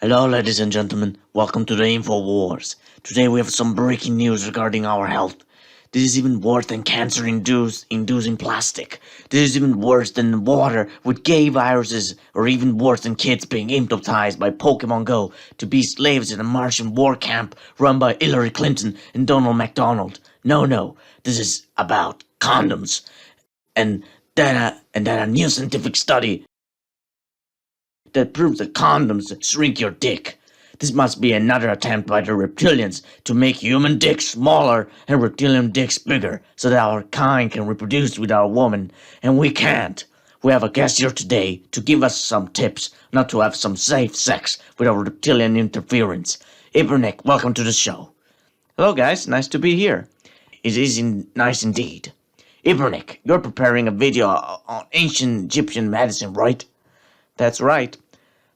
Hello, ladies and gentlemen. Welcome to the Info Wars. Today we have some breaking news regarding our health. This is even worse than cancer inducing plastic. This is even worse than water with gay viruses, or even worse than kids being hypnotized by Pokemon Go to be slaves in a Martian war camp run by Hillary Clinton and Donald MacDonald. No, this is about condoms and that a new scientific study that proves that condoms shrink your dick. This must be another attempt by the reptilians to make human dicks smaller and reptilian dicks bigger so that our kind can reproduce with our woman, and we can't. We have a guest here today to give us some tips not to have some safe sex without reptilian interference. Ipernick, welcome to the show. Hello guys, nice to be here. It is nice indeed. Ipernick, you're preparing a video on ancient Egyptian medicine, right? That's right.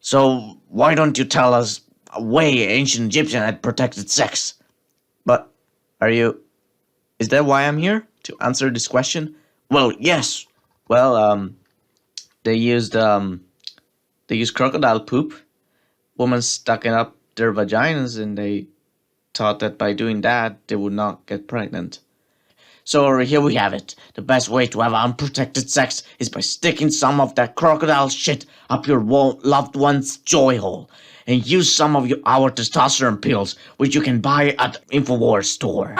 So why don't you tell us a way ancient Egyptian had protected sex? But is that why I'm here? To answer this question? Well, yes. Well, they used crocodile poop. Women stuck it up their vaginas and they thought that by doing that they would not get pregnant. So here we have it. The best way to have unprotected sex is by sticking some of that crocodile shit up your loved one's joy hole. And use some of our testosterone pills, which you can buy at InfoWars store.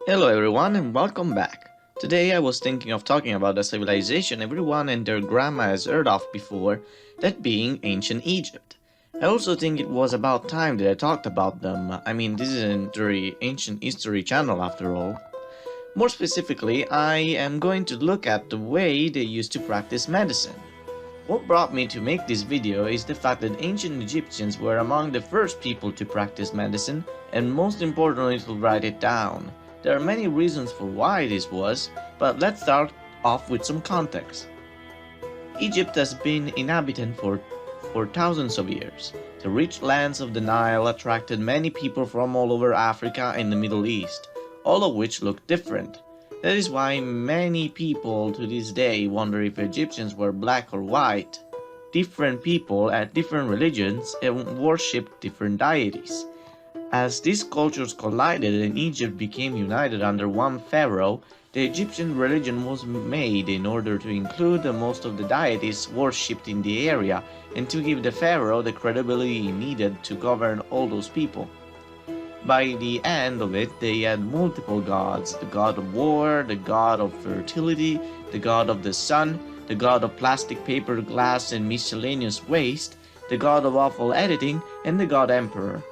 Hello everyone and welcome back. Today I was thinking of talking about a civilization everyone and their grandma has heard of before, that being ancient Egypt. I also think it was about time that I talked about them. I mean, this is a very ancient history channel after all. More specifically, I am going to look at the way they used to practice medicine. What brought me to make this video is the fact that ancient Egyptians were among the first people to practice medicine, and most importantly to write it down. There are many reasons for why this was, but let's start off with some context. Egypt has been inhabited for thousands of years. The rich lands of the Nile attracted many people from all over Africa and the Middle East, all of which look different. That is why many people to this day wonder if Egyptians were black or white. Different people had different religions and worshipped different deities. As these cultures collided and Egypt became united under one pharaoh, the Egyptian religion was made in order to include most of the deities worshipped in the area and to give the pharaoh the credibility he needed to govern all those people. By the end of it, they had multiple gods: the god of war, the god of fertility, the god of the sun, the god of plastic, paper, glass, and miscellaneous waste, the god of awful editing, and the god emperor.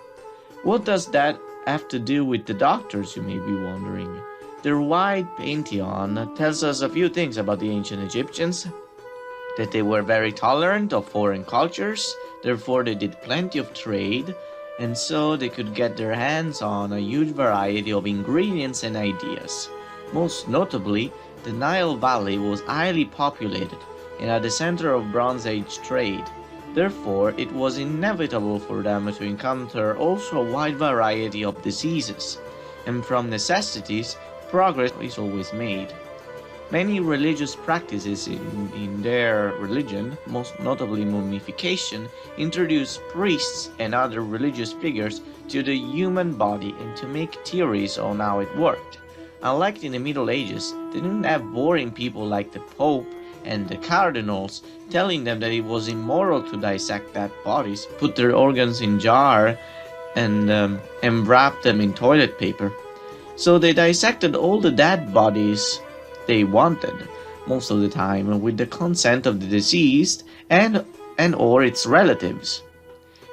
What does that have to do with the doctors, you may be wondering? Their wide pantheon tells us a few things about the ancient Egyptians: that they were very tolerant of foreign cultures, therefore they did plenty of trade, and so they could get their hands on a huge variety of ingredients and ideas. Most notably, the Nile Valley was highly populated and at the center of Bronze Age trade. Therefore, it was inevitable for them to encounter also a wide variety of diseases, and from necessities, progress is always made. Many religious practices in their religion, most notably mummification, introduced priests and other religious figures to the human body and to make theories on how it worked. Unlike in the Middle Ages, they didn't have boring people like the Pope and the cardinals telling them that it was immoral to dissect dead bodies, put their organs in jar, and wrap them in toilet paper. So they dissected all the dead bodies they wanted, most of the time with the consent of the deceased and or its relatives.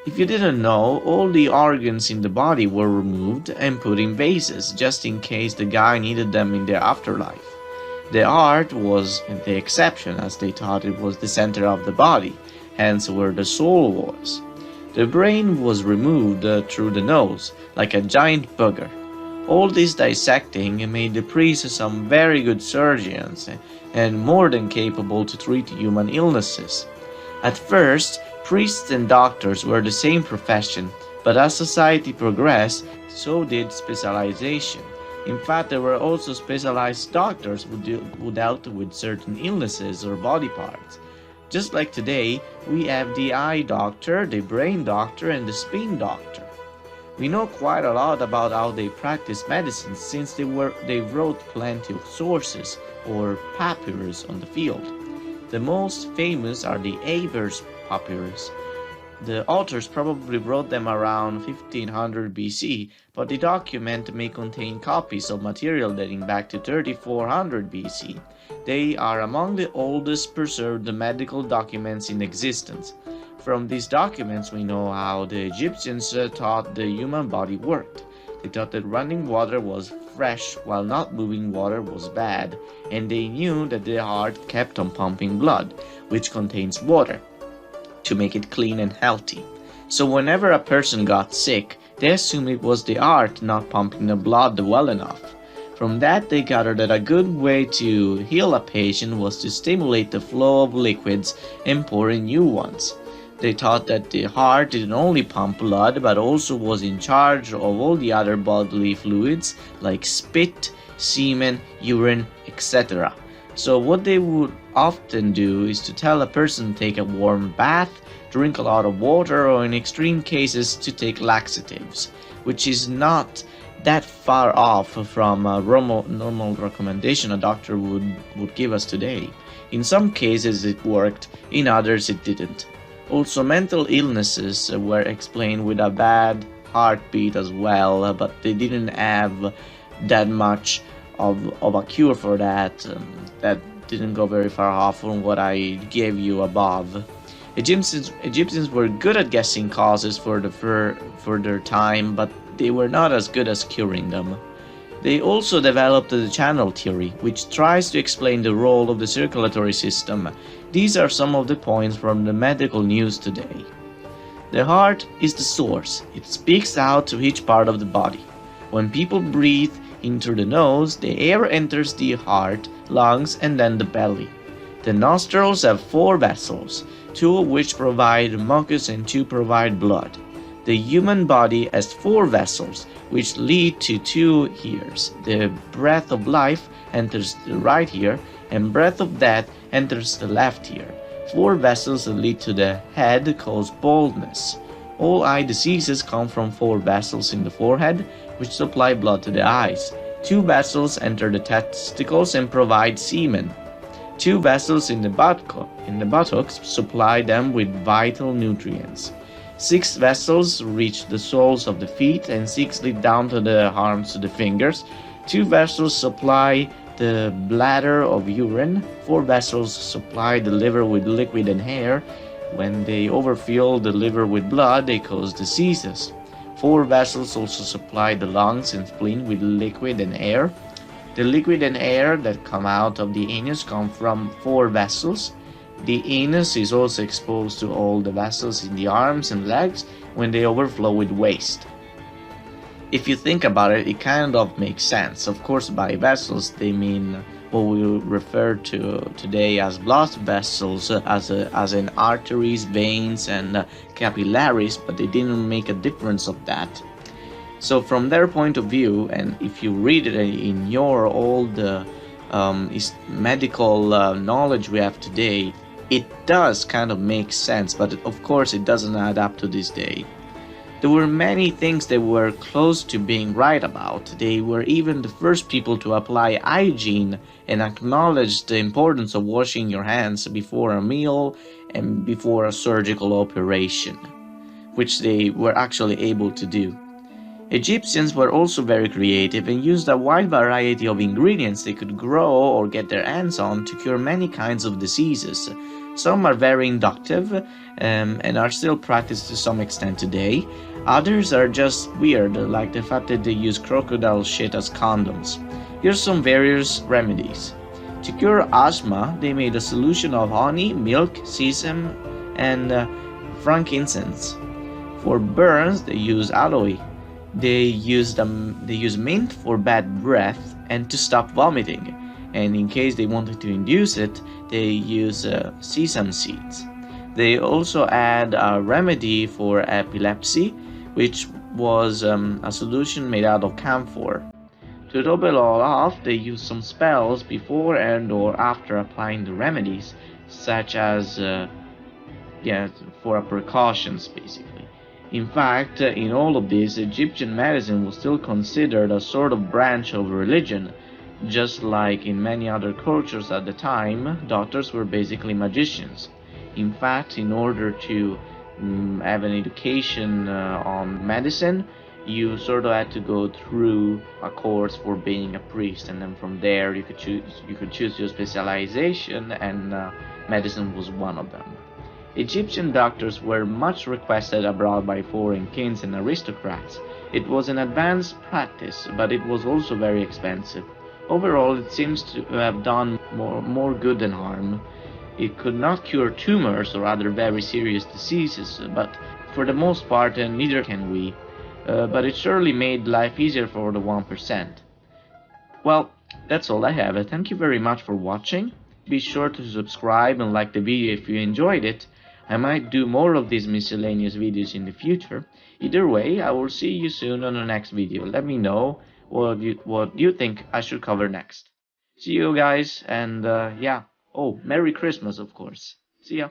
If you didn't know, all the organs in the body were removed and put in vases, just in case the guy needed them in the afterlife. The heart was the exception, as they thought it was the center of the body, hence where the soul was. The brain was removed through the nose, like a giant booger. All this dissecting made the priests some very good surgeons, and more than capable to treat human illnesses. At first, priests and doctors were the same profession, But as society progressed, so did specialization. In fact, there were also specialized doctors who dealt with certain illnesses or body parts. Just like today, we have the eye doctor, the brain doctor, and the spine doctor. We know quite a lot about how they practiced medicine since they wrote plenty of sources or papyrus on the field. The most famous are the Ebers papyrus. The authors probably wrote them around 1500 BC, but the document may contain copies of material dating back to 3400 BC. They are among the oldest preserved medical documents in existence. From these documents, we know how the Egyptians thought the human body worked. They thought that running water was fresh while not moving water was bad, and they knew that the heart kept on pumping blood, which contains water, to make it clean and healthy. So whenever a person got sick, they assumed it was the heart not pumping the blood well enough. From that, they gathered that a good way to heal a patient was to stimulate the flow of liquids and pour in new ones. They thought that the heart didn't only pump blood but also was in charge of all the other bodily fluids like spit, semen, urine, etc. So what they would often do is to tell a person to take a warm bath, drink a lot of water, or in extreme cases to take laxatives, which is not that far off from a normal recommendation a doctor would give us today. In some cases it worked, in others it didn't. Also, mental illnesses were explained with a bad heartbeat as well, but they didn't have that much of a cure for that. That didn't go very far off from what I gave you above. Egyptians were good at guessing causes for their time, but they were not as good as curing them. They also developed the channel theory, which tries to explain the role of the circulatory system. These are some of the points from the medical news today. The heart is the source. It speaks out to each part of the body. When people breathe in through the nose, the air enters the heart, lungs, and then the belly. The nostrils have 4 vessels, 2 of which provide mucus and 2 provide blood. The human body has 4 vessels, which lead to 2 ears. The breath of life enters the right ear, and breath of death enters the left ear. 4 vessels that lead to the head cause baldness. All eye diseases come from 4 vessels in the forehead, which supply blood to the eyes. 2 vessels enter the testicles and provide semen. 2 vessels in the buttocks supply them with vital nutrients. 6 vessels reach the soles of the feet, and 6 lead down to the arms to the fingers. 2 vessels supply the bladder of urine. 4 vessels supply the liver with liquid and air. When they overfill the liver with blood, they cause diseases. 4 vessels also supply the lungs and spleen with liquid and air. The liquid and air that come out of the anus come from 4 vessels. The anus is also exposed to all the vessels in the arms and legs when they overflow with waste. If you think about it, it kind of makes sense. Of course, by vessels they mean what we refer to today as blood vessels, as in arteries, veins, and capillaries, but they didn't make a difference of that. So from their point of view, and if you read it in your old medical knowledge we have today, it does kind of make sense, but of course it doesn't add up to this day. There were many things they were close to being right about. They were even the first people to apply hygiene and acknowledge the importance of washing your hands before a meal and before a surgical operation, which they were actually able to do. Egyptians were also very creative and used a wide variety of ingredients they could grow or get their hands on to cure many kinds of diseases. Some are very inductive and are still practiced to some extent today. Others are just weird, like the fact that they use crocodile shit as condoms. Here's some various remedies. To cure asthma, they made a solution of honey, milk, sesame, and frankincense. For burns, they use aloe. They use mint for bad breath and to stop vomiting. And in case they wanted to induce it, they use sesame seeds. They also add a remedy for epilepsy, which was a solution made out of camphor. To top it all off, they used some spells before and or after applying the remedies, such as for precautions basically. In fact, in all of this, Egyptian medicine was still considered a sort of branch of religion. Just like in many other cultures at the time, doctors were basically magicians. In fact, in order to have an education on medicine, you sort of had to go through a course for being a priest, and then from there you could choose your specialization, and medicine was one of them. Egyptian doctors were much requested abroad by foreign kings and aristocrats. It was an advanced practice, but it was also very expensive. Overall, it seems to have done more good than harm. It could not cure tumors or other very serious diseases, but for the most part, neither can we. But it surely made life easier for the 1%. Well, that's all I have. Thank you very much for watching. Be sure to subscribe and like the video if you enjoyed it. I might do more of these miscellaneous videos in the future. Either way, I will see you soon on the next video. Let me know what you think I should cover next. See you guys, and yeah. Oh, Merry Christmas, of course. See ya.